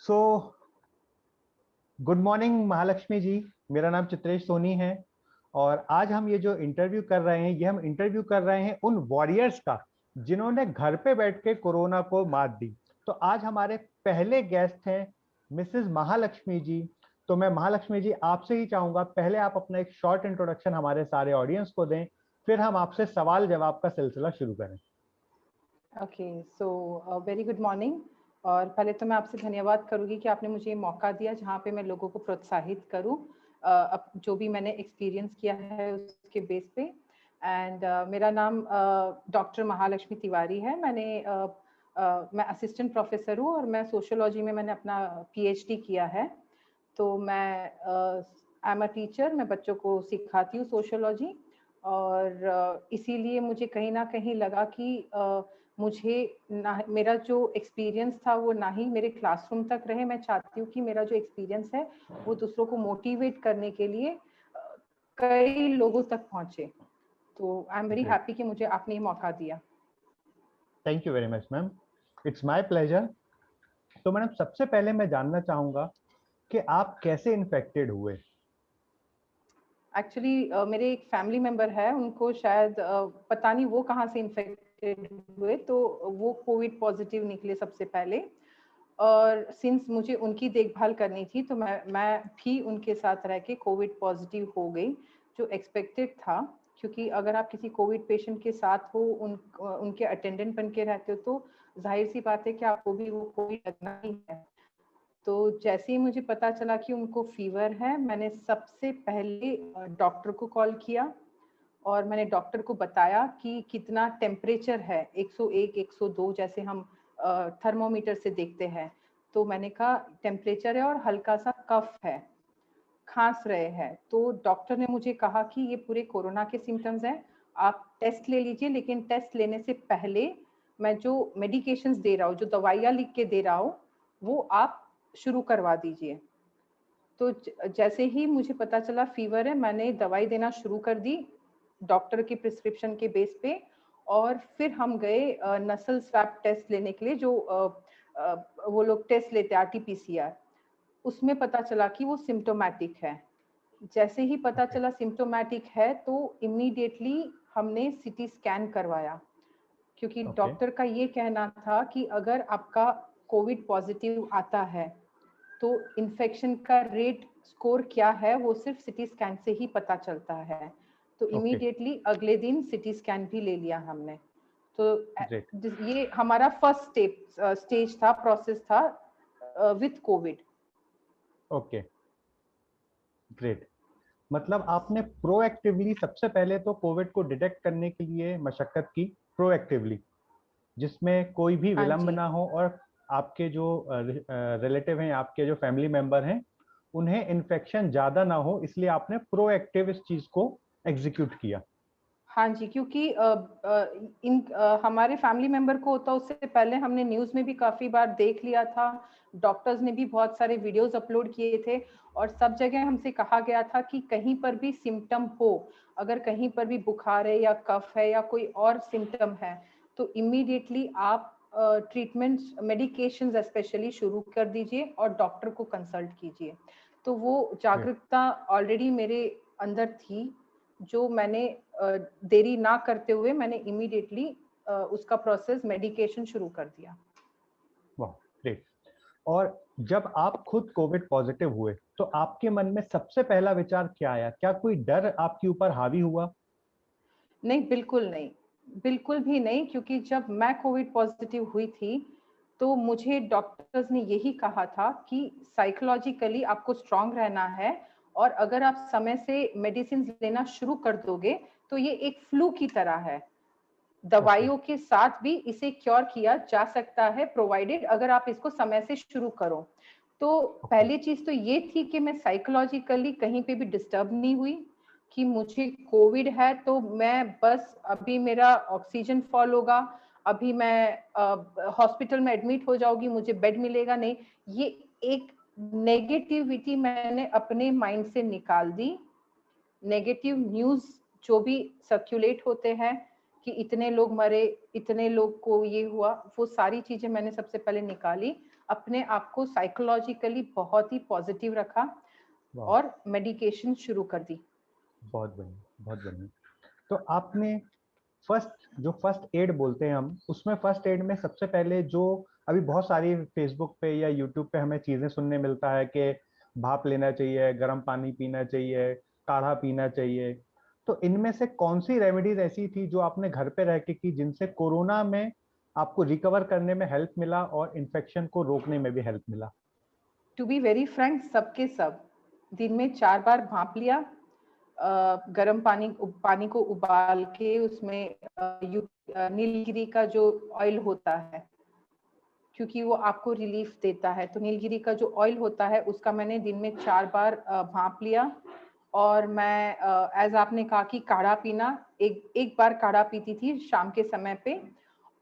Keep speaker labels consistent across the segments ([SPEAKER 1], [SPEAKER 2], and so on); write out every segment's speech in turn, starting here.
[SPEAKER 1] So good morning Mahalakshmi जी। मेरा नाम चित्रेश सोनी है और आज हम ये जो इंटरव्यू कर रहे हैं ये हम इंटरव्यू कर रहे हैं उन वॉरियर्स का जिन्होंने घर पे बैठ के कोरोना को मात दी। तो आज हमारे पहले गेस्ट हैं मिसेस महालक्ष्मी जी। तो मैं महालक्ष्मी जी आपसे ही चाहूंगा पहले आप अपना एक शॉर्ट इंट्रोडक्शन हमारे सारे ऑडियंस को दें, फिर हम आपसे सवाल जवाब का सिलसिला शुरू करें।
[SPEAKER 2] Okay, so very good morning. और पहले तो मैं आपसे धन्यवाद करूंगी कि आपने मुझे मौका दिया जहाँ पे मैं लोगों को प्रोत्साहित करूं अब जो भी मैंने एक्सपीरियंस किया है उसके बेस पे। एंड मेरा नाम डॉक्टर महालक्ष्मी तिवारी है। मैं असिस्टेंट प्रोफेसर हूँ और मैं सोशियोलॉजी में मैंने अपना पीएचडी किया है। तो मैं आई एम अ टीचर, मैं बच्चों को सिखाती हूँ सोशियोलॉजी। और इसीलिए मुझे कहीं ना कहीं लगा कि मुझे ना मेरा जो एक्सपीरियंस था वो ना ही मेरे क्लासरूम तक रहे। मैं चाहती हूँ कि मेरा जो एक्सपीरियंस है वो दूसरों को मोटिवेट करने के लिए कई लोगों तक पहुँचे। तो आई एम वेरी हैप्पी कि मुझे आपने ये मौका दिया।
[SPEAKER 1] Thank you very much ma'am, it's my pleasure. तो मैडम सबसे पहले मैं जानना चाहूंगा कि आप कैसे इन्फेक्टेड हुए।
[SPEAKER 2] एक्चुअली मेरे एक फैमिली मेंबर है, उनको शायद पता नहीं वो कहाँ से इन्फेक्टेड हुए, तो वो कोविड पॉजिटिव निकले सबसे पहले। और सिंस मुझे उनकी देखभाल करनी थी तो मैं भी उनके साथ रह के कोविड पॉजिटिव हो गई, जो एक्सपेक्टेड था। क्योंकि अगर आप किसी कोविड पेशेंट के साथ हो, उनके अटेंडेंट बन के रहते हो, तो जाहिर सी बात है कि आपको भी वो कोविड लगना ही है। तो जैसे ही मुझे पता चला कि उनको फीवर है, मैंने सबसे पहले डॉक्टर को कॉल किया और मैंने डॉक्टर को बताया कि कितना टेम्परेचर है, 101 102 जैसे हम थर्मोमीटर से देखते हैं। तो मैंने कहा टेम्परेचर है और हल्का सा कफ है, खांस रहे हैं। तो डॉक्टर ने मुझे कहा कि ये पूरे कोरोना के सिम्टम्स हैं, आप टेस्ट ले लीजिए, लेकिन टेस्ट लेने से पहले मैं जो मेडिकेशंस दे रहा हूँ, जो दवाइयाँ लिख के दे रहा हूँ, वो आप शुरू करवा दीजिए। तो जैसे ही मुझे पता चला फीवर है, मैंने दवाई देना शुरू कर दी डॉक्टर के प्रिस्क्रिप्शन के बेस पे। और फिर हम गए नसल स्वैब टेस्ट लेने के लिए, जो वो लोग टेस्ट लेते हैं आरटीपीसीआर। उसमें पता चला कि वो सिम्टोमेटिक है। जैसे ही पता चला सिम्टोमेटिक है तो इमीडिएटली हमने सीटी स्कैन करवाया, क्योंकि डॉक्टर का ये कहना था कि अगर आपका कोविड पॉजिटिव आता है तो इन्फेक्शन का रेट स्कोर क्या है वो सिर्फ सिटी स्कैन से ही पता चलता है। तो इमीडिएटली अगले दिन सिटी स्कैन भी ले लिया हमने। तो ये हमारा फर्स्ट स्टेज था, प्रोसेस था विथ कोविड।
[SPEAKER 1] Okay, great. मतलब आपने प्रोएक्टिवली सबसे पहले तो कोविड को डिटेक्ट करने के लिए मशक्कत की, प्रोएक्टिवली, जिसमें कोई भी विलंब ना हो और आपके जो रिलेटिव हैं, आपके जो फैमिली मेंबर हैं, उन्हें इन्फेक्शन ज्यादा ना हो, इसलिए आपने प्रोएक्टिव इस चीज को एग्जीक्यूट किया।
[SPEAKER 2] हाँ जी, क्योंकि हमारे फैमिली मेंबर को होता उससे पहले हमने न्यूज़ में भी काफ़ी बार देख लिया था, डॉक्टर्स ने भी बहुत सारे वीडियोस अपलोड किए थे और सब जगह हमसे कहा गया था कि कहीं पर भी सिम्टम हो, अगर कहीं पर भी बुखार है या कफ है या कोई और सिम्टम है, तो इमीडिएटली आप ट्रीटमेंट मेडिकेशंस स्पेशली शुरू कर दीजिए और डॉक्टर को कंसल्ट कीजिए। तो वो जागरूकता ऑलरेडी मेरे अंदर थी, जो मैंने देरी ना करते हुए मैंने इमीडिएटली उसका प्रोसेस मेडिकेशन शुरू कर दिया।
[SPEAKER 1] वाह, ग्रेट। और जब आप खुद कोविड पॉजिटिव हुए तो आपके मन में सबसे पहला विचार क्या आया? क्या कोई डर आपके ऊपर हावी हुआ?
[SPEAKER 2] नहीं, बिल्कुल नहीं, बिल्कुल भी नहीं। क्योंकि जब मैं कोविड पॉजिटिव हुई थी तो मुझे डॉक्टर्स ने यही कहा था कि साइकोलॉजिकली आपको स्ट्रांग रहना है और अगर आप समय से मेडिसिन लेना शुरू कर दोगे तो ये एक फ्लू की तरह है, दवाइयों के साथ भी इसे क्योर किया जा सकता है, प्रोवाइडेड अगर आप इसको समय से शुरू करो। तो पहली चीज तो ये थी कि मैं साइकोलॉजिकली कहीं पे भी डिस्टर्ब नहीं हुई कि मुझे कोविड है तो मैं बस अभी मेरा ऑक्सीजन फॉल होगा, अभी मैं हॉस्पिटल में एडमिट हो जाऊंगी, मुझे बेड मिलेगा नहीं। ये एक नेगेटिविटी मैंने अपने माइंड से निकाल दी। नेगेटिव न्यूज जो भी सर्कुलेट होते हैं कि इतने लोग मरे, इतने लोग को ये हुआ, वो सारी चीजें मैंने सबसे पहले निकाली। अपने आप को साइकोलॉजिकली बहुत ही पॉजिटिव रखा
[SPEAKER 1] वाह,
[SPEAKER 2] और मेडिकेशन शुरू कर दी।
[SPEAKER 1] बहुत बढ़िया, बहुत बढ़िया। तो आपने फर्स्ट एड बोलते हैं हम, उसमें फर्स्ट एड में सबसे पहले जो अभी बहुत सारी फेसबुक पे या यूट्यूब पे हमें चीजें सुनने मिलता है कि भाप लेना चाहिए, गर्म पानी पीना चाहिए, काढ़ा पीना चाहिए, तो इनमें से कौन सी रेमेडीज ऐसी थी जो आपने घर पे रह के की जिनसे कोरोना में आपको रिकवर करने में हेल्प मिला और इन्फेक्शन को रोकने में भी हेल्प मिला?
[SPEAKER 2] टू बी वेरी फ्रैंक, सबके सब दिन में 4 बार भाप लिया, गर्म पानी को उबाल के उसमें नीलगिरी का जो ऑयल होता है, क्योंकि वो आपको रिलीफ देता है, तो नीलगिरी का जो ऑयल होता है उसका मैंने दिन में 4 बार भाप लिया। और मैं एज आपने कहा कि काढ़ा पीना, एक बार काढ़ा पीती थी शाम के समय पे।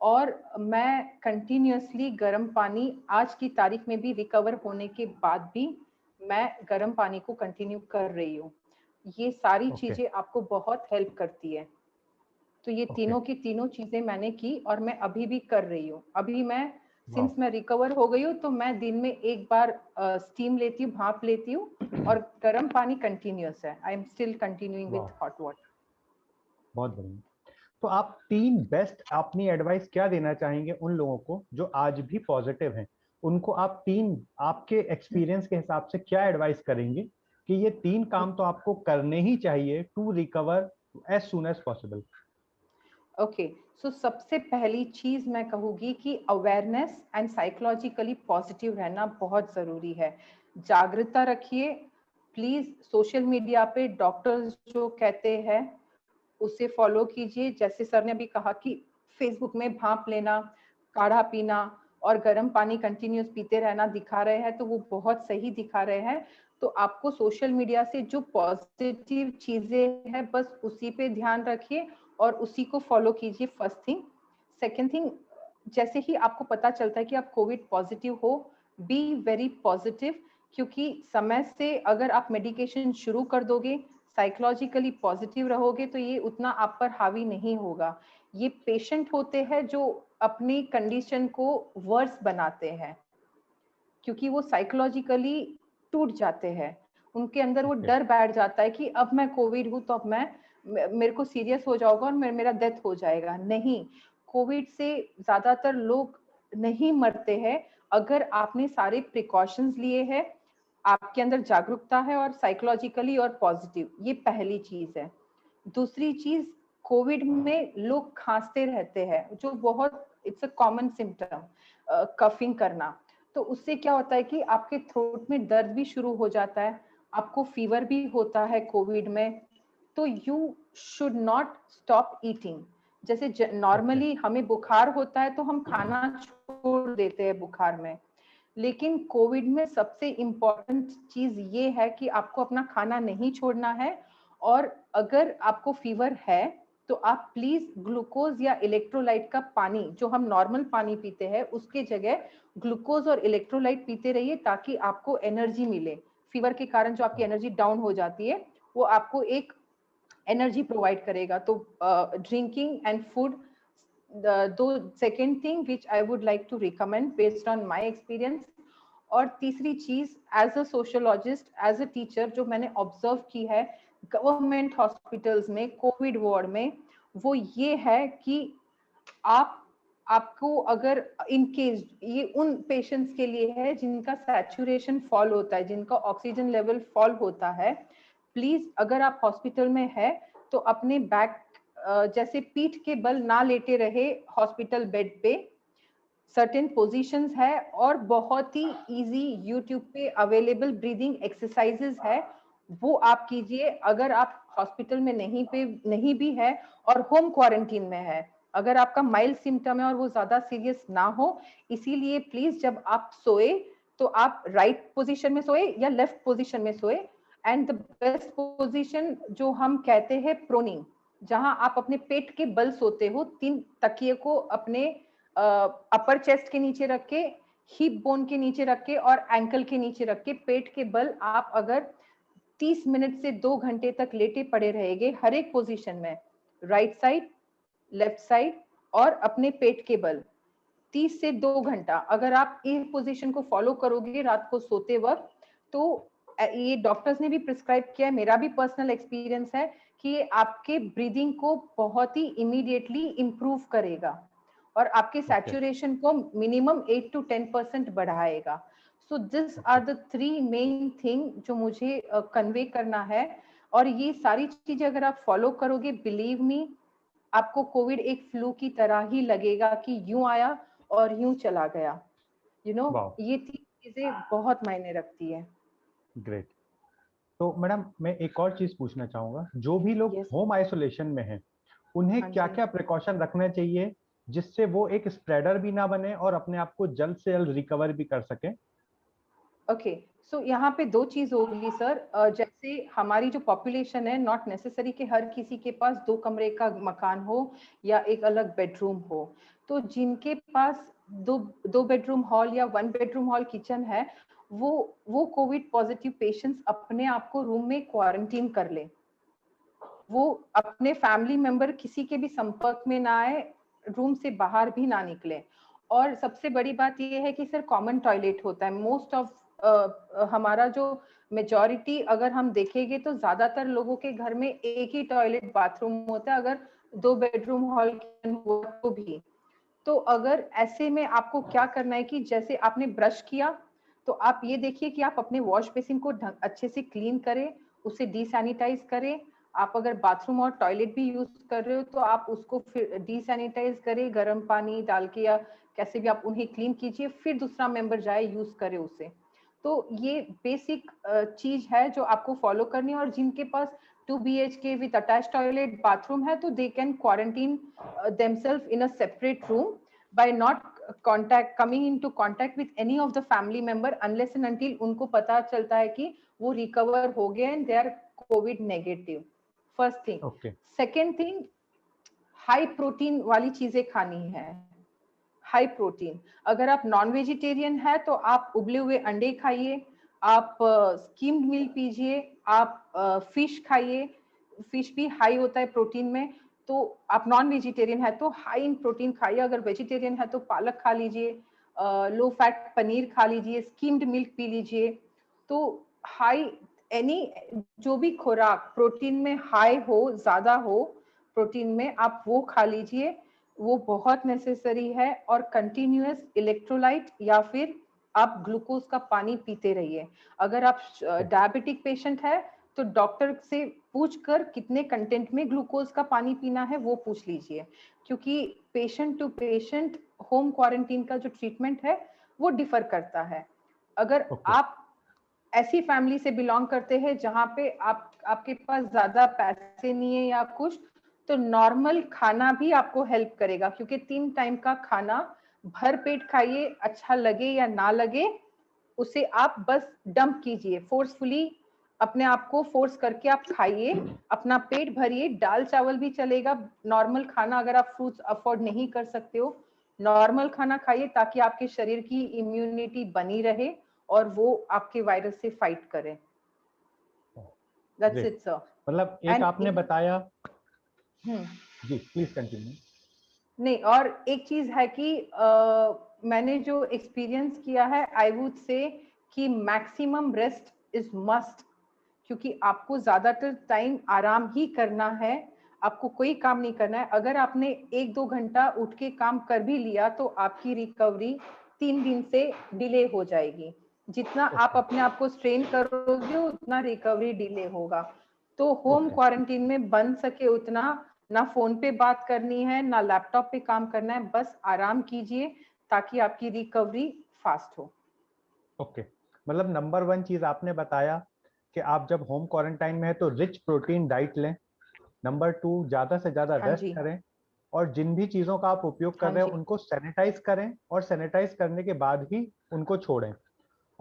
[SPEAKER 2] और मैं कंटिन्यूअसली गर्म पानी, आज की तारीख में भी रिकवर होने के बाद भी मैं गर्म पानी को कंटिन्यू कर रही हूँ। ये सारी
[SPEAKER 1] ओके,
[SPEAKER 2] चीजें आपको बहुत हेल्प करती है। तो ये
[SPEAKER 1] ओके,
[SPEAKER 2] तीनों की तीनों चीजें मैंने की और मैं अभी भी कर रही हूँ। अभी मैं,
[SPEAKER 1] वाह,
[SPEAKER 2] सिंस मैं रिकवर हो गई हूँ, तो मैं दिन में एक बार स्टीम लेती हूँ, भाप लेती हूँ, और गर्म पानी कंटिन्यूअस है। आई एम स्टिल कंटिन्यूइंग
[SPEAKER 1] वाह,
[SPEAKER 2] विथ हॉट वाटर।
[SPEAKER 1] बहुत बढ़िया। तो आप तीन बेस्ट अपनी एडवाइस क्या देना चाहेंगे उन लोगों को जो आज भी पॉजिटिव हैं? उनको आप तीन, आपके एक्सपीरियंस के हिसाब से क्या एडवाइस करेंगे कि ये तीन काम तो आपको करने ही चाहिए to recover as soon as possible?
[SPEAKER 2] Okay, so सबसे पहली चीज मैं कहूंगी कि अवेयरनेस एंड साइकोलॉजिकली पॉजिटिव रहना बहुत जरूरी है। जागरूकता रखिए। प्लीज सोशल मीडिया पे डॉक्टर्स जो कहते हैं उसे फॉलो कीजिए। जैसे सर ने अभी कहा कि फेसबुक में भाप लेना, काढ़ा पीना और गर्म पानी कंटिन्यूस पीते रहना दिखा रहे हैं, तो वो बहुत सही दिखा रहे हैं। तो आपको सोशल मीडिया से जो पॉजिटिव चीजें हैं बस उसी पे ध्यान रखिए और उसी को फॉलो कीजिए, फर्स्ट थिंग। सेकेंड थिंग, जैसे ही आपको पता चलता है कि आप कोविड पॉजिटिव हो, बी वेरी पॉजिटिव, क्योंकि समय से अगर आप मेडिकेशन शुरू कर दोगे, साइकोलॉजिकली पॉजिटिव रहोगे, तो ये उतना आप पर हावी नहीं होगा। ये पेशेंट होते हैं जो अपनी कंडीशन को वर्स बनाते हैं, क्योंकि वो साइकोलॉजिकली टूट जाते हैं। उनके अंदर वो
[SPEAKER 1] ओके,
[SPEAKER 2] डर बैठ जाता है कि अब मैं कोविड हूँ तो अब मेरे को सीरियस हो जाऊंगा और मेरा डेथ हो जाएगा। नहीं, कोविड से ज्यादातर लोग नहीं मरते हैं अगर आपने सारे प्रिकॉशंस लिए हैं, आपके अंदर जागरूकता है और साइकोलॉजिकली और पॉजिटिव। ये पहली चीज है। दूसरी चीज, कोविड में लोग खांसते रहते हैं, जो बहुत it's a common symptom, coughing करना। तो उससे क्या होता है कि आपके थ्रोट में दर्द भी शुरू हो जाता है, आपको फीवर भी होता है कोविड में। तो you should not stop eating. जैसे
[SPEAKER 1] ओके,
[SPEAKER 2] नॉर्मली हमें बुखार होता है तो हम खाना छोड़ देते हैं बुखार में, लेकिन कोविड में सबसे इम्पोर्टेंट चीज ये है कि आपको अपना खाना नहीं छोड़ना है। और अगर आपको फीवर है तो आप प्लीज ग्लूकोज या इलेक्ट्रोलाइट का पानी, जो हम नॉर्मल पानी पीते हैं उसके जगह ग्लूकोज और इलेक्ट्रोलाइट पीते रहिए, ताकि आपको एनर्जी मिले। फीवर के कारण जो आपकी एनर्जी डाउन हो जाती है, वो आपको एक एनर्जी प्रोवाइड करेगा। तो ड्रिंकिंग एंड फूड, दो second thing which I would like to recommend based on my experience. और तीसरी चीज, as a sociologist, as a teacher, जो मैंने ऑब्जर्व की है गवर्नमेंट हॉस्पिटल्स में कोविड वार्ड में, वो ये है कि आप आपको अगर इन केस, ये उन पेशेंट्स के लिए है जिनका सैचुरेशन फॉल होता है, जिनका ऑक्सीजन लेवल फॉल होता है, प्लीज अगर आप हॉस्पिटल में है तो अपने बैक, जैसे पीठ के बल ना लेटे रहे हॉस्पिटल बेड पे। सर्टेन पोजीशंस है और बहुत ही इजी यूट्यूब पे अवेलेबल ब्रीदिंग एक्सरसाइजेस है, वो आप कीजिए। अगर आप हॉस्पिटल में नहीं भी है और होम क्वारंटीन में है, अगर आपका माइल्ड सिम्टम है और वो ज्यादा सीरियस ना हो, इसीलिए प्लीज जब आप सोए तो आप राइट पोजीशन में सोए या लेफ्ट पोजीशन में सोए। एंड द बेस्ट पोजीशन जो हम कहते हैं प्रोनिंग, जहां आप अपने पेट के बल सोते हो, 3 तकिए को अपने अपर चेस्ट के नीचे रख के, हिप बोन के नीचे रख के और एंकल के नीचे रख के, पेट के बल आप अगर 30 मिनट से 2 घंटे तक लेटे पड़े रहेंगे हर एक पोजीशन में, राइट साइड, लेफ्ट साइड और अपने पेट के बल, 30 से 2 घंटा अगर आप इस पोजीशन को फॉलो करोगे रात को सोते वक्त, तो ये डॉक्टर्स ने भी प्रिस्क्राइब किया है, मेरा भी पर्सनल एक्सपीरियंस है कि ये आपके ब्रीदिंग को बहुत ही इमीडिएटली इंप्रूव करेगा और आपके सैचुरेशन को मिनिमम 8 to 10% बढ़ाएगा। So this are the 3 main thing जो मुझे कन्वे करना है, और ये सारी चीजें अगर आप फॉलो करोगे, बिलीव मी, आपको कोविड एक फ्लू की तरह ही लगेगा कि यूं आया और यूं चला गया। ये 3 चीजें बहुत मायने रखती है।
[SPEAKER 1] ग्रेट। तो मैडम मैं एक और चीज पूछना चाहूंगा, जो भी लोग
[SPEAKER 2] Yes.
[SPEAKER 1] होम आइसोलेशन में हैं उन्हें
[SPEAKER 2] हाँ
[SPEAKER 1] क्या
[SPEAKER 2] जी।
[SPEAKER 1] क्या प्रिकॉशन रखना चाहिए जिससे वो एक स्प्रेडर भी ना बने और अपने आप को जल्द से जल्द रिकवर भी कर सके?
[SPEAKER 2] ओके, सो यहाँ पे 2 चीज होगी सर। जैसे हमारी जो पॉपुलेशन है, नॉट नेसेसरी कि हर किसी के पास 2 कमरे का मकान हो या एक अलग बेडरूम हो। तो जिनके पास दो बेडरूम हॉल या 1 बेडरूम हॉल किचन है, वो कोविड पॉजिटिव पेशेंट्स अपने आप को रूम में क्वारंटीन कर ले। वो अपने फैमिली मेंबर किसी के भी संपर्क में ना आए, रूम से बाहर भी ना निकले। और सबसे बड़ी बात ये है कि सर कॉमन टॉयलेट होता है मोस्ट ऑफ हमारा जो मेजॉरिटी अगर हम देखेंगे तो ज्यादातर लोगों के घर में एक ही टॉयलेट बाथरूम होता है, अगर 2 बेडरूम हॉल किचन हो तो भी। तो अगर ऐसे में आपको क्या करना है कि जैसे आपने ब्रश किया तो आप ये देखिए कि आप अपने वॉश बेसिन को अच्छे से क्लीन करें, उसे डीसैनिटाइज करें। आप अगर बाथरूम और टॉयलेट भी यूज कर रहे हो तो आप उसको फिर डीसैनिटाइज करें, गर्म पानी डाल के या कैसे भी आप उन्हें क्लीन कीजिए, फिर दूसरा मेंबर जाए यूज करे उसे। तो ये बेसिक चीज है जो आपको फॉलो करनी है। और जिनके पास 2 BHK with attach toilet bathroom है तो they can quarantine themselves in a separate room by not coming into contact with any of the family member unless and until उनको पता चलता है कि वो रिकवर हो गए and they are Covid negative. First thing.
[SPEAKER 1] Okay.
[SPEAKER 2] Second thing, high protein वाली चीजें खानी है। हाई प्रोटीन, अगर आप नॉन वेजिटेरियन है तो आप उबले हुए अंडे खाइए, आप स्कीम्ड मिल्क पीजिए, आप फिश खाइए। फिश भी हाई होता है प्रोटीन में। तो आप नॉन वेजिटेरियन है तो हाई इन प्रोटीन खाइए, अगर वेजिटेरियन है तो पालक खा लीजिए, लो फैट पनीर खा लीजिए, स्कीम्ड मिल्क पी लीजिए। तो हाई एनी जो भी खुराक प्रोटीन में हाई हो, ज्यादा हो प्रोटीन में, आप वो खा लीजिए, वो बहुत नेसेसरी है। और कंटिन्यूअस इलेक्ट्रोलाइट या फिर आप ग्लूकोज का पानी पीते रहिए। अगर आप डायबिटिक पेशेंट है तो डॉक्टर से पूछकर कितने कंटेंट में ग्लूकोज का पानी पीना है वो पूछ लीजिए, क्योंकि patient to patient home quarantine का जो ट्रीटमेंट है वो डिफर करता है। अगर आप ऐसी फैमिली से बिलोंग करते हैं जहां पे आपके पास ज्यादा पैसे नहीं है या कुछ, तो नॉर्मल खाना भी आपको हेल्प करेगा, क्योंकि 3 टाइम का खाना भर पेट खाइए, अच्छा लगे या ना लगे उसे आप बस डंप कीजिए, फोर्सफुली अपने आप को फोर्स करके आप खाइए, अपना पेट भरिए। दाल चावल भी चलेगा, नॉर्मल खाना, अगर आप फ्रूट्स अफोर्ड नहीं कर सकते हो नॉर्मल खाना खाइए ताकि आपके शरीर की इम्यूनिटी बनी रहे और वो आपके वायरस से फाइट करे। That's it sir.
[SPEAKER 1] मतलब एक
[SPEAKER 2] एंड
[SPEAKER 1] आपने बताया।
[SPEAKER 2] हम्म,
[SPEAKER 1] जी प्लीज कंटिन्यू।
[SPEAKER 2] नहीं, और एक चीज है कि मैंने जो एक्सपीरियंस किया है, आई वुड से कि मैक्सिमम रेस्ट इज मस्ट, क्योंकि आपको ज्यादातर टाइम आराम ही करना है, आपको कोई काम नहीं करना है। अगर आपने 1-2 घंटा उठ के काम कर भी लिया तो आपकी रिकवरी 3 दिन से डिले हो जाएगी। जितना आप अपने आप को स्ट्रेन करोगे उतना रिकवरी डिले होगा। तो होम क्वारंटीन में बन सके उतना ना फोन पे बात करनी है ना लैपटॉप पे काम करना है, बस आराम कीजिए ताकि आपकी रिकवरी फास्ट हो।
[SPEAKER 1] ओके। मतलब नंबर 1 चीज आपने बताया कि आप जब होम क्वारंटाइन में है तो रिच प्रोटीन डाइट लें। नंबर 2, ज्यादा से ज्यादा
[SPEAKER 2] हाँ
[SPEAKER 1] रेस्ट
[SPEAKER 2] जी,
[SPEAKER 1] करें और जिन भी चीजों का आप उपयोग कर
[SPEAKER 2] हाँ
[SPEAKER 1] रहे हैं
[SPEAKER 2] जी,
[SPEAKER 1] उनको सैनिटाइज करें और सैनिटाइज करने के बाद ही उनको छोड़ें।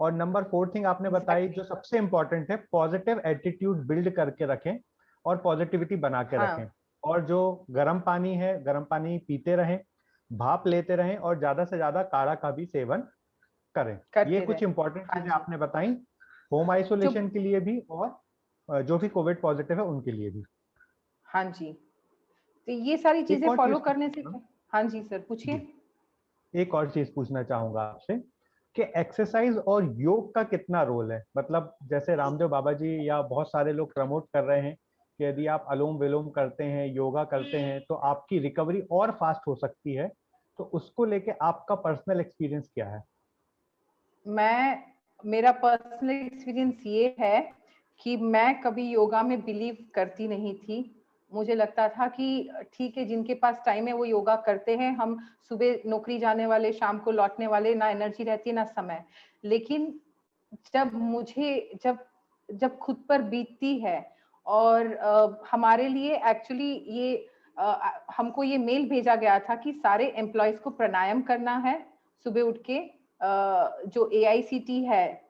[SPEAKER 1] और नंबर 4 थिंग आपने बताई
[SPEAKER 2] एग्जैक्टली।
[SPEAKER 1] जो सबसे इंपॉर्टेंट है, पॉजिटिव एटीट्यूड बिल्ड करके रखें और पॉजिटिविटी बना के रखें।
[SPEAKER 2] हाँ,
[SPEAKER 1] और जो गर्म पानी है, गर्म पानी पीते रहें, भाप लेते रहें और ज्यादा से ज्यादा काढ़ा का भी सेवन करें। ये
[SPEAKER 2] करते
[SPEAKER 1] कुछ
[SPEAKER 2] रहे।
[SPEAKER 1] इंपॉर्टेंट
[SPEAKER 2] हाँ
[SPEAKER 1] चीजें
[SPEAKER 2] जी।
[SPEAKER 1] आपने बताई होम
[SPEAKER 2] जो
[SPEAKER 1] आइसोलेशन के लिए भी और जो भी कोविड पॉजिटिव है उनके लिए भी।
[SPEAKER 2] हाँ जी, तो ये सारी
[SPEAKER 1] एक
[SPEAKER 2] चीजें
[SPEAKER 1] और
[SPEAKER 2] फॉलो
[SPEAKER 1] चीज
[SPEAKER 2] करने से।
[SPEAKER 1] पूछना।
[SPEAKER 2] हाँ जी सर,
[SPEAKER 1] जी
[SPEAKER 2] पूछिए।
[SPEAKER 1] एक और चीज पूछना चाहूंगा आपसे कि एक्सरसाइज और योग का कितना रोल है। मतलब जैसे रामदेव बाबा जी या बहुत सारे लोग प्रमोट कर रहे हैं कि यदि आप अनुलोम विलोम करते हैं, योगा करते हैं, तो आपकी रिकवरी और फास्ट हो सकती है। तो उसको लेके आपका पर्सनल एक्सपीरियंस क्या है?
[SPEAKER 2] मेरा पर्सनल एक्सपीरियंस ये है कि मैं कभी योगा में बिलीव करती नहीं थी। मुझे लगता था कि ठीक है, जिनके पास टाइम है वो योगा करते हैं, हम सुबह नौकरी जाने वाले, शाम को लौटने वाले, ना एनर्जी रहती है ना समय। लेकिन जब जब खुद पर बीतती है और हमारे लिए एक्चुअली ये हमको ये मेल भेजा गया था कि सारे एम्प्लॉयज को प्राणायाम करना है सुबह उठ के। जो AICT है,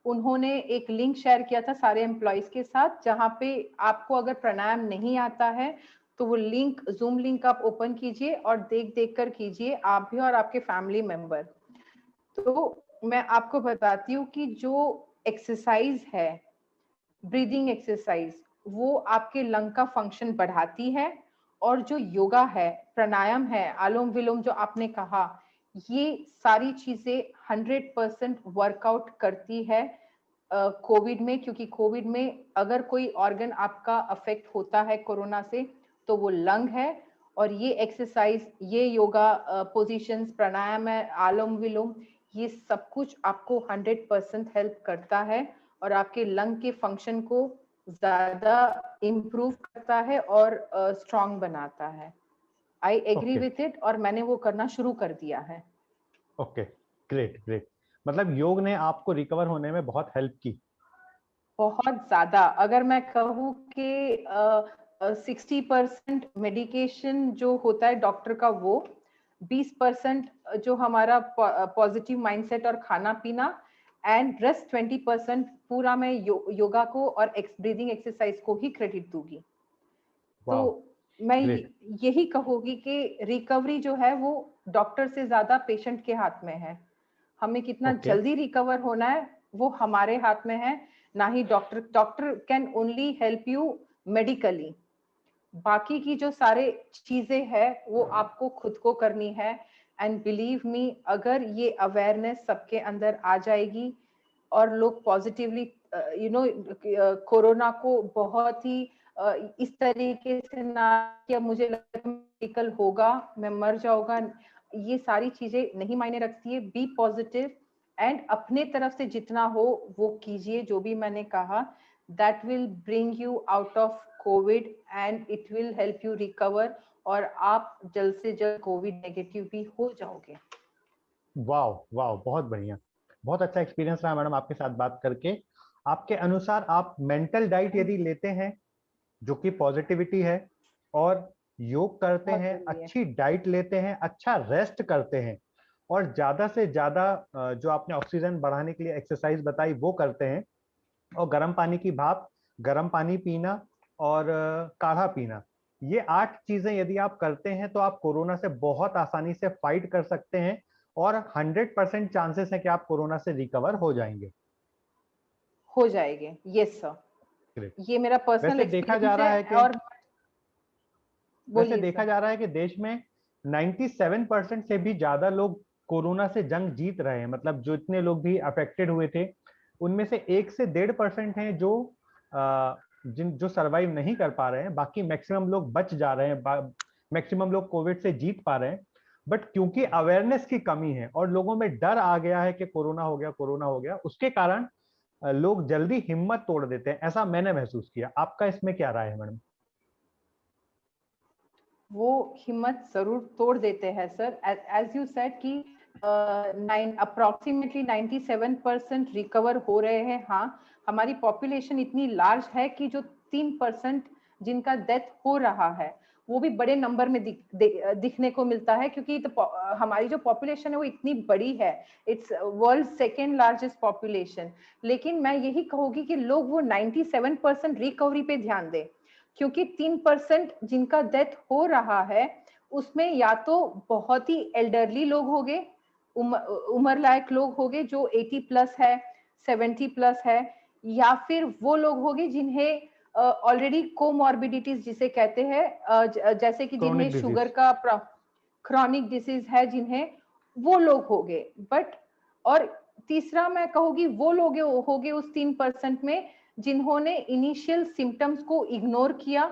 [SPEAKER 2] उन्होंने एक लिंक शेयर किया था सारे एम्प्लॉयज के साथ, जहां पे आपको अगर प्राणायाम नहीं आता है तो वो लिंक, जूम लिंक आप ओपन कीजिए और देख देख कर कीजिए, आप भी और आपके फैमिली मेंबर। तो मैं आपको बताती हूँ कि जो एक्सरसाइज है, ब्रीदिंग एक्सरसाइज, वो आपके लंग का फंक्शन बढ़ाती है। और जो योगा है, प्राणायाम है, आलोम विलोम जो आपने कहा, ये सारी चीजें 100% वर्कआउट करती है कोविड में। क्योंकि कोविड में अगर कोई ऑर्गन आपका अफेक्ट होता है कोरोना से, तो वो लंग है। और ये एक्सरसाइज, ये योगा पोजीशंस, प्राणायाम है, आलोम विलोम, ये सब कुछ आपको 100% हेल्प करता है और आपके लंग के फंक्शन को ज्यादा इम्प्रूव करता है और स्ट्रॉन्ग बनाता है। I agree
[SPEAKER 1] okay
[SPEAKER 2] with it, और मैंने वो करना शुरू कर दिया है।
[SPEAKER 1] Okay, great great. मतलब योग ने आपको रिकवर होने में बहुत हेल्प की।
[SPEAKER 2] बहुत ज्यादा। अगर मैं कहूँ कि 60% मेडिकेशन जो होता है डॉक्टर का, वो 20% जो हमारा पॉजिटिव माइंडसेट और खाना पीना, एंड रेस्ट 20% पूरा मैं योगा को और ब्रीदिंग एक्सरसाइज को ही क्रेडिट दूंगी। तो
[SPEAKER 1] वाह,
[SPEAKER 2] मैं
[SPEAKER 1] ग्रेट।
[SPEAKER 2] यही कहूंगी कि रिकवरी जो है वो डॉक्टर से ज्यादा पेशेंट के हाथ में है। हमें कितना
[SPEAKER 1] ओके,
[SPEAKER 2] जल्दी रिकवर होना है वो हमारे हाथ में है, ना ही doctor can only help you medically. बाकी की जो सारे चीजें हैं वो आपको खुद को करनी है। एंड बिलीव मी, अगर ये अवेयरनेस सबके अंदर आ जाएगी और लोग पॉजिटिवली कोरोना को बहुत ही इस तरीके से ना कि अब मुझे मेडिकल होगा, मैं मर जाऊंगा, ये सारी चीजें नहीं मायने रखती है। बी पॉजिटिव एंड अपने तरफ से जितना हो वो कीजिए, जो भी मैंने कहा, that will bring you out of Covid and it will help you recover, और आप जल्द से जल्द कोविड नेगेटिव भी हो जाओगे।
[SPEAKER 1] वाह वाह, बहुत बढ़िया। बहुत अच्छा एक्सपीरियंस रहा मैडम आपके साथ बात करके। आपके अनुसार आप मेंटल डाइट यदि लेते हैं, जो कि पॉजिटिविटी है, और योग करते
[SPEAKER 2] बहुत
[SPEAKER 1] हैं,
[SPEAKER 2] जरूरी है।
[SPEAKER 1] अच्छी डाइट लेते हैं, अच्छा रेस्ट करते हैं, और ज्यादा से ज्यादा जो आपने ऑक्सीजन बढ़ाने के लिए एक्सरसाइज बताई वो करते हैं, और गर्म पानी की भाप, गर्म पानी पीना, और काढ़ा पीना, ये 8 चीजें यदि आप करते हैं तो आप कोरोना से बहुत आसानी से फाइट कर सकते हैं, और 100% चांसेस है कि आप कोरोना से रिकवर हो जाएंगे।
[SPEAKER 2] हो जाएंगे, यस सर।
[SPEAKER 1] ग्रेट।
[SPEAKER 2] ये मेरा पर्सनल
[SPEAKER 1] वैसे देखा जा
[SPEAKER 2] एक्सपीरियंस
[SPEAKER 1] रहा
[SPEAKER 2] है।
[SPEAKER 1] है कि
[SPEAKER 2] और
[SPEAKER 1] वैसे
[SPEAKER 2] बोलिए
[SPEAKER 1] देखा
[SPEAKER 2] सर।
[SPEAKER 1] जा रहा है कि देश में 97% से भी ज्यादा लोग कोरोना से जंग जीत रहे हैं। मतलब जो इतने लोग भी अफेक्टेड हुए थे, उनमें से 1 से 1.5% हैं जो जो सरवाइव नहीं कर पा रहे हैं। बाकी मैक्सिमम लोग बच जा रहे हैं, मैक्सिमम लोग कोविड से जीत पा रहे हैं। बट क्योंकि अवेयरनेस की कमी है और लोगों में डर आ गया है कि कोरोना हो गया, कोरोना हो गया, उसके कारण लोग जल्दी हिम्मत तोड़ देते हैं। ऐसा मैंने महसूस किया। आपका इसमें क्या राय है मैडम?
[SPEAKER 2] वो हिम्मत जरूर तोड़ देते हैं सर। एज यू सेड कि अप्रोक्सीमेटली 97% रिकवर हो रहे हैं। हाँ, हमारी पॉपुलेशन इतनी लार्ज है कि जो 3% जिनका डेथ हो रहा है वो भी बड़े नंबर में दिखने को मिलता है, क्योंकि तो हमारी जो पॉपुलेशन है वो इतनी बड़ी है। It's world second largest population. लेकिन मैं यही कहूंगी कि लोग वो 97% रिकवरी पे ध्यान दें, क्योंकि 3% जिनका डेथ हो रहा है उसमें या तो बहुत ही एल्डरली लोग हो गए, उम्र लायक लोग हो गए जो 80 प्लस है, 70 प्लस है, या फिर वो लोग हो गए जिन्हें ऑलरेडी कोमॉर्बिडिटीज जिसे कहते हैं, जैसे कि जिन्हें
[SPEAKER 1] क्रोनिक
[SPEAKER 2] शुगर
[SPEAKER 1] डिजीज।
[SPEAKER 2] का क्रॉनिक डिसीज है, जिन्हें वो लोग हो गए। बट और तीसरा मैं कहूंगी वो लोग हो गए उस 3% में जिन्होंने इनिशियल सिम्टम्स को इग्नोर किया,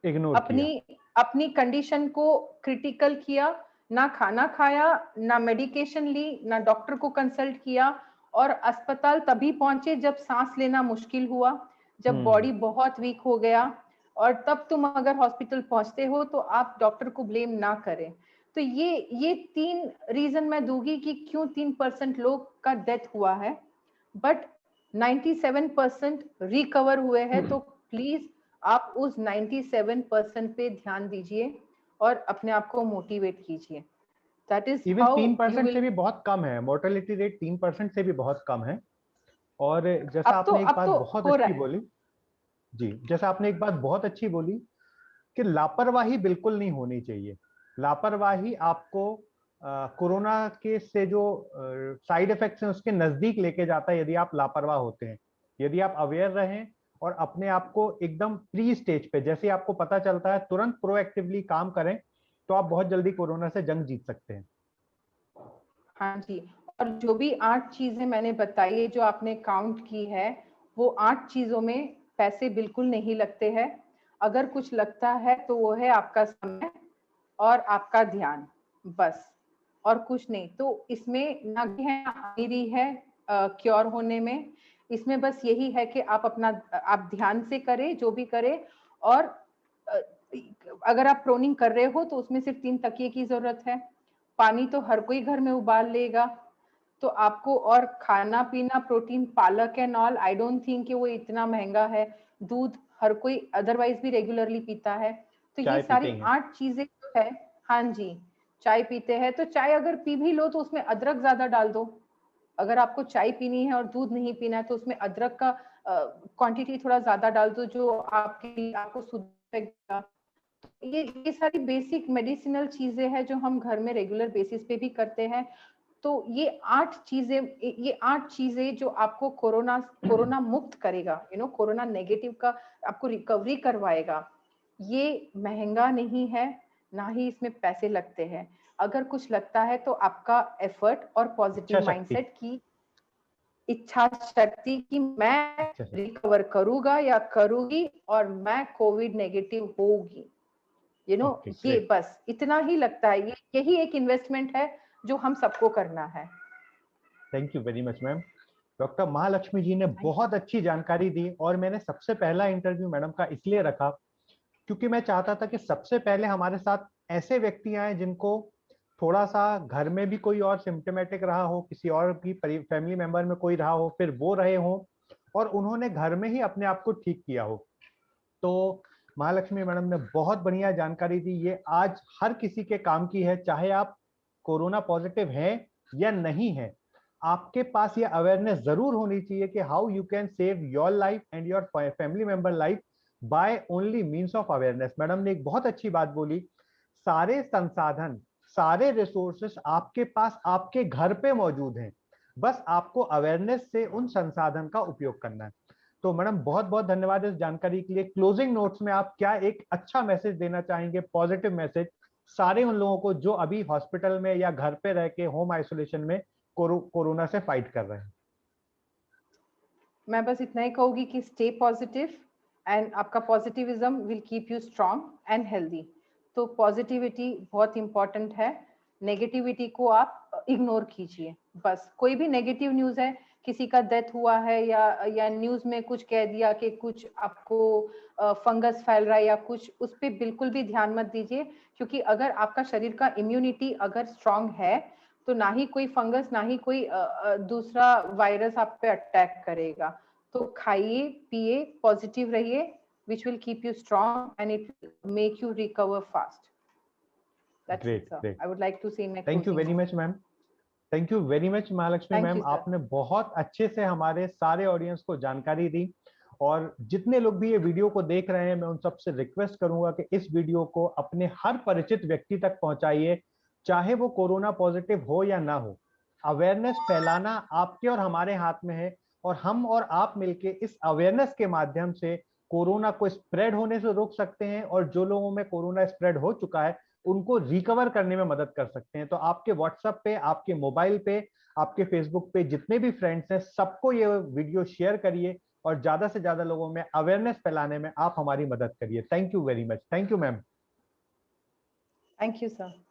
[SPEAKER 2] अपनी अपनी कंडीशन को क्रिटिकल किया, ना खाना खाया, ना मेडिकेशन ली, ना डॉक्टर को कंसल्ट किया, और अस्पताल तभी पहुंचे जब सांस लेना मुश्किल हुआ, जब बॉडी बहुत वीक हो गया, और तब तुम अगर हॉस्पिटल पहुंचते हो तो आप डॉक्टर को ब्लेम ना करें। तो ये 3 रीजन मैं दूंगी कि क्यों 3% लोग का डेथ हुआ है, बट 97% रिकवर हुए हैं। तो प्लीज आप उस 97% पे ध्यान दीजिए और अपने आप को मोटिवेट कीजिए। That is
[SPEAKER 1] even
[SPEAKER 2] how you
[SPEAKER 1] 3% से
[SPEAKER 2] विल।
[SPEAKER 1] भी बहुत कम है, मोर्टेलिटी रेट 3% से भी बहुत कम है। और जैसा आपने एक
[SPEAKER 2] अब
[SPEAKER 1] बात
[SPEAKER 2] तो
[SPEAKER 1] बहुत
[SPEAKER 2] हो रहा
[SPEAKER 1] अच्छी
[SPEAKER 2] है।
[SPEAKER 1] बोली, जी, जैसा आपने एक बात बहुत अच्छी बोली कि लापरवाही बिल्कुल नहीं होनी चाहिए। लापरवाही आपको कोरोना के से जो साइड इफेक्ट्स हैं उसके नजदीक लेके जाता है यदि आप लापरवाह होते हैं। यदि आप अवेयर रहें और अपने आप को एकदम प्री स्टेज पे, जैसे आपको पता चलता है, तुरंत प्रोएक्टिवली काम करें, तो आप बहुत जल्दी कोरोना से जंग जीत सकते हैं।
[SPEAKER 2] हाँ जी। और जो भी 8 चीजें मैंने बताई है, जो आपने काउंट की है, वो 8 चीजों में पैसे बिल्कुल नहीं लगते हैं। अगर कुछ लगता है तो वो है आपका समय और आपका ध्यान, बस, और कुछ नहीं। तो इसमें ना भी है ना अमीरी है क्योर होने में। इसमें बस यही है कि आप ध्यान से करें जो भी करें। और अ, अगर आप प्रोनिंग कर रहे हो तो उसमें सिर्फ 3 तकिए की जरूरत है। पानी तो हर कोई घर में उबाल लेगा। तो आपको और खाना पीना, प्रोटीन, पालक and all, I don't think कि वो इतना महंगा है। दूध हर कोई अदरवाइज भी रेगुलरली पीता है। तो ये
[SPEAKER 1] चाय पीते
[SPEAKER 2] सारी
[SPEAKER 1] ही हैं।
[SPEAKER 2] 8 चीजें जो है। हाँ जी। चाय पीते हैं तो चाय अगर पी भी लो तो उसमें अदरक ज्यादा डाल दो। अगर आपको चाय पीनी है और दूध नहीं पीना है तो उसमें अदरक का क्वांटिटी थोड़ा ज्यादा डाल दो, जो आपको शुद्ध। ये सारी बेसिक मेडिसिनल चीजें हैं जो हम घर में रेगुलर बेसिस पे भी करते हैं। तो ये 8 चीजें जो आपको कोरोना कोरोना मुक्त करेगा, कोरोना नेगेटिव का आपको रिकवरी करवाएगा। ये महंगा नहीं है, ना ही इसमें पैसे लगते हैं। अगर कुछ लगता है तो आपका एफर्ट और
[SPEAKER 1] इच्छा
[SPEAKER 2] पॉजिटिव
[SPEAKER 1] शक्ति।
[SPEAKER 2] माइंडसेट की इच्छा शक्ति कि मैं
[SPEAKER 1] इच्छा शक्ति।
[SPEAKER 2] रिकवर करूंगा या करूंगी और मैं कोविड नेगेटिव होगी।
[SPEAKER 1] ओके,
[SPEAKER 2] ये
[SPEAKER 1] ग्रेट।
[SPEAKER 2] बस इतना ही लगता है। यही एक इन्वेस्टमेंट है जो हम सबको करना है।
[SPEAKER 1] Thank you very much ma'am. Doctor Mahalakshmi ji ने
[SPEAKER 2] थैंक यू।
[SPEAKER 1] बहुत अच्छी जानकारी दी, और मैंने सबसे पहला इंटरव्यू मैडम का इसलिए रखा क्योंकि मैं चाहता था कि सबसे पहले हमारे साथ ऐसे व्यक्ति आए जिनको थोड़ा सा घर में भी कोई और सिम्टोमेटिक रहा हो, किसी और भी फैमिली मेंबर में कोई रहा हो, फिर वो रहे हो और उन्होंने घर में ही अपने आप को ठीक किया हो। तो महालक्ष्मी मैडम ने बहुत बढ़िया जानकारी दी। ये आज हर किसी के काम की है, चाहे आप कोरोना पॉजिटिव हैं या नहीं है। आपके पास ये अवेयरनेस जरूर होनी चाहिए कि how you can save your life and your family member life by only means of awareness. Madam ने एक बहुत अच्छी बात बोली, सारे संसाधन, सारे रिसोर्सेस आपके पास आपके घर पे मौजूद हैं, बस आपको अवेयरनेस से उन संसाधन का उपयोग करना है। तो मैडम बहुत बहुत धन्यवाद इस जानकारी के लिए। क्लोजिंग नोट्स में आप क्या एक अच्छा मैसेज देना चाहेंगे, पॉजिटिव मैसेज, सारे उन लोगों को जो अभी हॉस्पिटल में या घर पे रह के होम आइसोलेशन में कोरोना से फाइट कर रहे हैं?
[SPEAKER 2] मैं बस इतना ही कहूंगी कि स्टे पॉजिटिव, एंड आपका positivism will keep you strong and healthy. तो पॉजिटिविटी बहुत इंपॉर्टेंट है। नेगेटिविटी को आप इग्नोर कीजिए। बस कोई भी नेगेटिव न्यूज है, किसी का डेथ हुआ है या न्यूज में कुछ कह दिया कि कुछ आपको फंगस फैल रहा है या कुछ, उस पर बिल्कुल भी ध्यान मत दीजिए। क्योंकि अगर आपका शरीर का इम्यूनिटी अगर स्ट्रांग है तो ना ही कोई फंगस, ना ही कोई दूसरा वायरस आप पे अटैक करेगा। तो खाइए, पिए, पॉजिटिव रहिए, which will keep you strong and it make you recover fast. That's it
[SPEAKER 1] great,
[SPEAKER 2] sir,
[SPEAKER 1] great.
[SPEAKER 2] I would like to say in my
[SPEAKER 1] thank you
[SPEAKER 2] closing
[SPEAKER 1] very
[SPEAKER 2] note.
[SPEAKER 1] Much ma'am. Thank you very much Mahalakshmi
[SPEAKER 2] thank
[SPEAKER 1] ma'am,
[SPEAKER 2] you sir.
[SPEAKER 1] आपने बहुत अच्छे से हमारे सारे audience को जानकारी दी। और जितने लोग भी ये वीडियो को देख रहे हैं, मैं उन सबसे रिक्वेस्ट करूंगा कि इस वीडियो को अपने हर परिचित व्यक्ति तक पहुंचाइए, चाहे वो कोरोना पॉजिटिव हो या ना हो। अवेयरनेस फैलाना आपके और हमारे हाथ में है, और हम और आप मिलके इस अवेयरनेस के माध्यम से कोरोना को स्प्रेड होने से रोक सकते हैं, और जो लोगों में कोरोना स्प्रेड हो चुका है उनको रिकवर करने में मदद कर सकते हैं। तो आपके व्हाट्सएप पे, आपके मोबाइल पे, आपके फेसबुक पे जितने भी फ्रेंड्स हैं, सबको ये वीडियो शेयर करिए और ज्यादा से ज्यादा लोगों में अवेयरनेस फैलाने में आप हमारी मदद करिए। Thank you very much. Thank you ma'am.
[SPEAKER 2] Thank you sir.